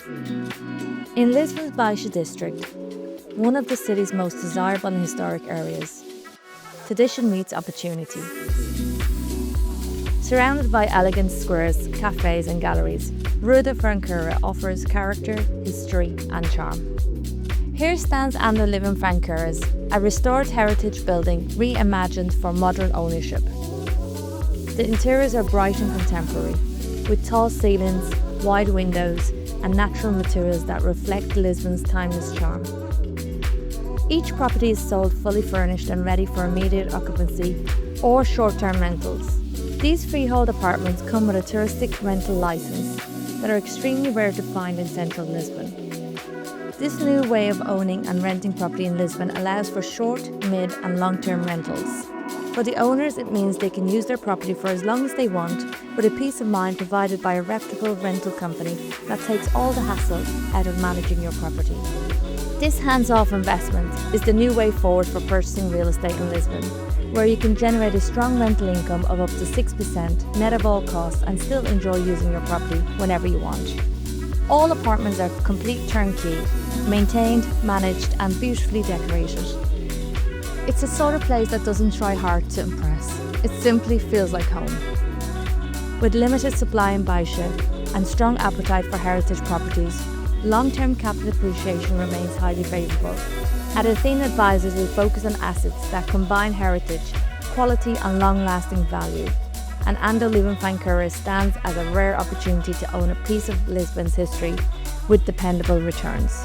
In Lisbon's Baixa district, one of the city's most desirable and historic areas, tradition meets opportunity. Surrounded by elegant squares, cafes and galleries, Rua dos Fanqueiros offers character, history and charm. Here stands Lisbon Fanqueiros, a restored heritage building reimagined for modern ownership. The interiors are bright and contemporary, with tall ceilings, wide windows and natural materials that reflect Lisbon's timeless charm. Each property is sold fully furnished and ready for immediate occupancy or short-term rentals. These freehold apartments come with a touristic rental license that are extremely rare to find in central Lisbon. This new way of owning and renting property in Lisbon allows for short, mid and long-term rentals. For the owners, it means they can use their property for as long as they want, with a peace of mind provided by a reputable rental company that takes all the hassle out of managing your property. This hands-off investment is the new way forward for purchasing real estate in Lisbon, where you can generate a strong rental income of up to 6% net of all costs and still enjoy using your property whenever you want. All apartments are complete turnkey, maintained, managed and beautifully decorated. It's the sort of place that doesn't try hard to impress. It simply feels like home. With limited supply in Baixa and strong appetite for heritage properties, long-term capital appreciation remains highly favourable. At Athena Advisors, we focus on assets that combine heritage, quality and long-lasting value. And Lisbon Fanqueiros stands as a rare opportunity to own a piece of Lisbon's history with dependable returns.